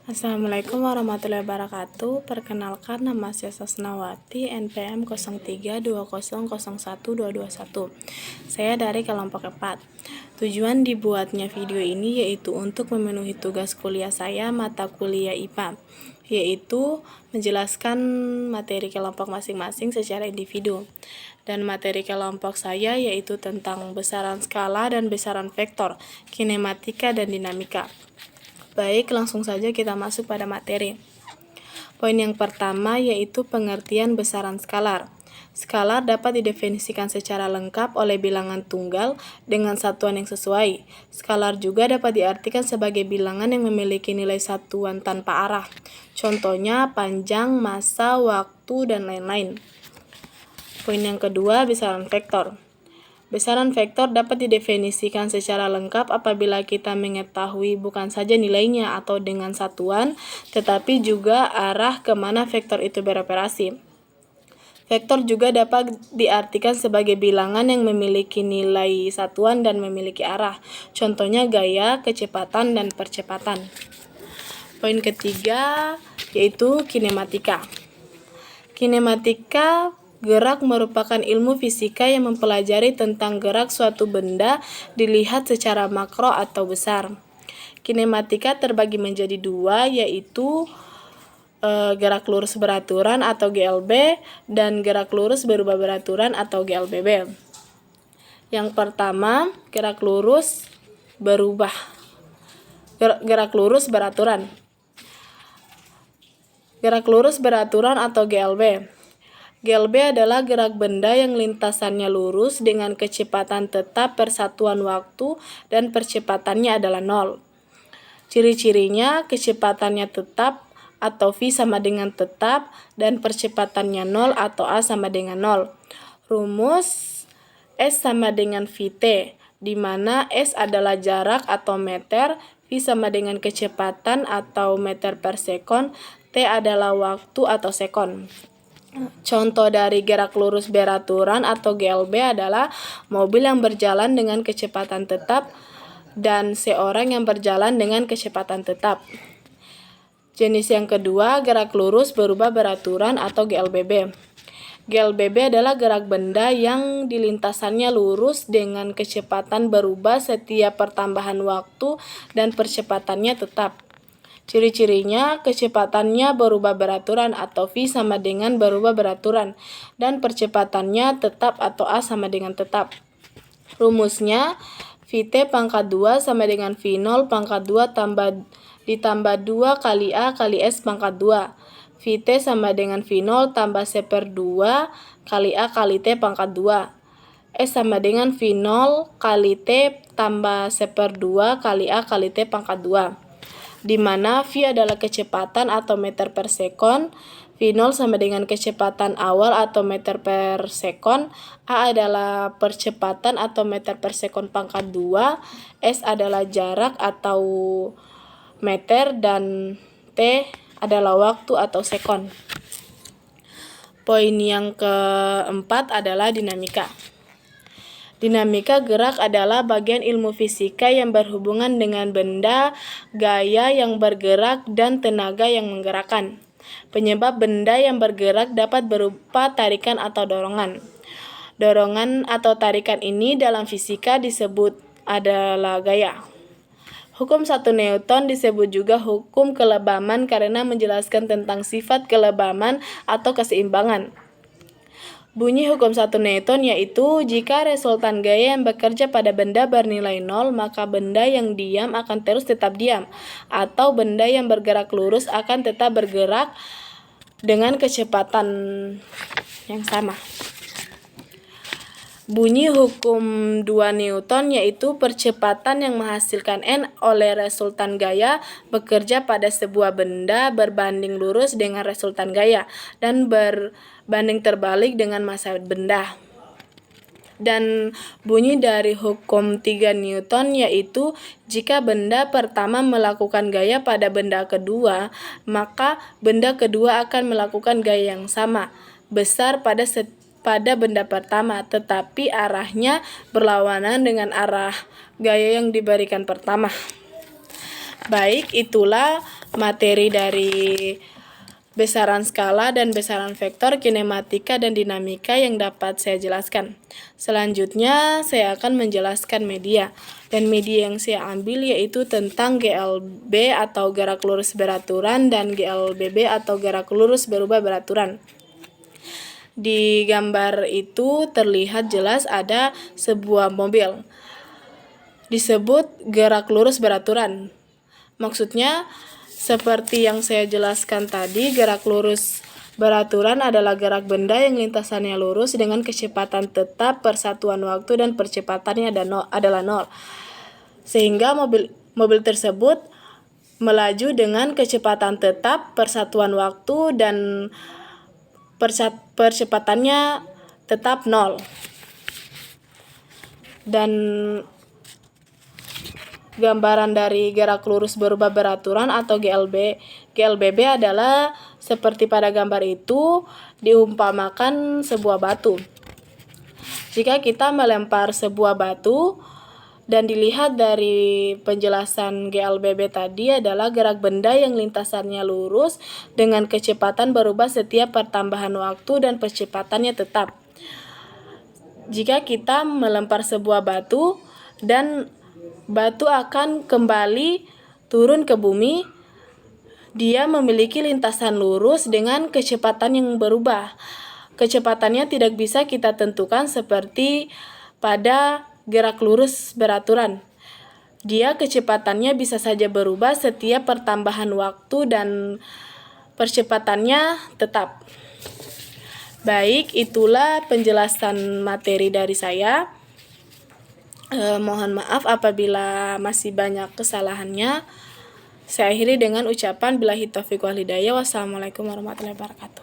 Assalamualaikum warahmatullahi wabarakatuh. Perkenalkan, nama saya Sasnawati, NPM 0320010221. Saya dari kelompok 4. Tujuan dibuatnya video ini yaitu untuk memenuhi tugas kuliah saya mata kuliah IPA, yaitu menjelaskan materi kelompok masing-masing secara individu. Dan materi kelompok saya yaitu tentang besaran skala dan besaran vektor, kinematika dan dinamika. Baik, langsung saja kita masuk pada materi. Poin yang pertama yaitu pengertian besaran skalar. Skalar dapat didefinisikan secara lengkap oleh bilangan tunggal dengan satuan yang sesuai. Skalar juga dapat diartikan sebagai bilangan yang memiliki nilai satuan tanpa arah. Contohnya panjang, massa, waktu, dan lain-lain. Poin yang kedua, besaran vektor. Besaran vektor dapat didefinisikan secara lengkap apabila kita mengetahui bukan saja nilainya atau dengan satuan, tetapi juga arah kemana vektor itu beroperasi. Vektor juga dapat diartikan sebagai bilangan yang memiliki nilai satuan dan memiliki arah. Contohnya gaya, kecepatan, dan percepatan. Poin ketiga yaitu kinematika. Kinematika gerak merupakan ilmu fisika yang mempelajari tentang gerak suatu benda dilihat secara makro atau besar. Kinematika terbagi menjadi dua, yaitu gerak lurus beraturan atau GLB dan gerak lurus berubah beraturan atau GLBB. Yang pertama, gerak lurus beraturan. Gerak lurus beraturan atau GLB. GLB adalah gerak benda yang lintasannya lurus dengan kecepatan tetap persatuan waktu dan percepatannya adalah 0. Ciri-cirinya kecepatannya tetap atau V sama dengan tetap dan percepatannya 0 atau A sama dengan 0. Rumus S sama dengan VT, di mana S adalah jarak atau meter, V sama dengan kecepatan atau meter per sekon, T adalah waktu atau sekon. Contoh dari gerak lurus beraturan atau GLB adalah mobil yang berjalan dengan kecepatan tetap dan seorang yang berjalan dengan kecepatan tetap. Jenis yang kedua, gerak lurus berubah beraturan atau GLBB. GLBB adalah gerak benda yang di lintasannya lurus dengan kecepatan berubah setiap pertambahan waktu dan percepatannya tetap. Ciri-cirinya kecepatannya berubah beraturan atau V sama dengan berubah beraturan dan percepatannya tetap atau A sama dengan tetap. Rumusnya VT pangkat 2 sama dengan V0 pangkat 2 ditambah 2 kali A kali S pangkat 2. VT sama dengan V0 tambah C/2 kali A kali T pangkat 2. S sama dengan V0 kali T tambah C/2 kali A kali T pangkat 2. Di mana V adalah kecepatan atau meter per sekon, V0 sama dengan kecepatan awal atau meter per sekon, A adalah percepatan atau meter per sekon pangkat 2, S adalah jarak atau meter, dan T adalah waktu atau sekon. Poin yang keempat adalah dinamika. Dinamika gerak adalah bagian ilmu fisika yang berhubungan dengan benda, gaya yang bergerak, dan tenaga yang menggerakkan. Penyebab benda yang bergerak dapat berupa tarikan atau dorongan. Dorongan atau tarikan ini dalam fisika disebut adalah gaya. Hukum 1 Newton disebut juga hukum kelebaman karena menjelaskan tentang sifat kelebaman atau keseimbangan. Bunyi hukum 1 Newton yaitu jika resultan gaya yang bekerja pada benda bernilai 0, maka benda yang diam akan terus tetap diam, atau benda yang bergerak lurus akan tetap bergerak dengan kecepatan yang sama. Bunyi hukum 2 Newton yaitu percepatan yang menghasilkan N oleh resultan gaya bekerja pada sebuah benda berbanding lurus dengan resultan gaya dan berbanding terbalik dengan massa benda. Dan bunyi dari hukum 3 Newton yaitu jika benda pertama melakukan gaya pada benda kedua, maka benda kedua akan melakukan gaya yang sama, besar pada benda pertama, tetapi arahnya berlawanan dengan arah gaya yang diberikan pertama. Baik, itulah materi dari besaran skala dan besaran vektor, kinematika, dan dinamika yang dapat saya jelaskan. Selanjutnya, saya akan menjelaskan media. Dan media yang saya ambil yaitu tentang GLB atau gerak lurus beraturan dan GLBB atau gerak lurus berubah beraturan. Di gambar itu terlihat jelas ada sebuah mobil. Disebut gerak lurus beraturan. Maksudnya, seperti yang saya jelaskan tadi, gerak lurus beraturan adalah gerak benda yang lintasannya lurus dengan kecepatan tetap per satuan waktu dan percepatannya adalah 0. Sehingga mobil tersebut melaju dengan kecepatan tetap per satuan waktu dan percepatannya tetap 0. Dan gambaran dari gerak lurus berubah beraturan atau GLBB adalah seperti pada gambar itu, diumpamakan sebuah batu. Jika kita melempar sebuah batu dan dilihat dari penjelasan GLBB tadi adalah gerak benda yang lintasannya lurus dengan kecepatan berubah setiap pertambahan waktu dan percepatannya tetap. Jika kita melempar sebuah batu dan batu akan kembali turun ke bumi, dia memiliki lintasan lurus dengan kecepatan yang berubah. Kecepatannya tidak bisa kita tentukan seperti pada gerak lurus beraturan. Dia kecepatannya bisa saja berubah setiap pertambahan waktu dan percepatannya tetap. Baik, itulah penjelasan materi dari saya. Mohon maaf apabila masih banyak kesalahannya. Saya akhiri dengan ucapan billahi taufiq wal hidayah. Wassalamualaikum warahmatullahi wabarakatuh.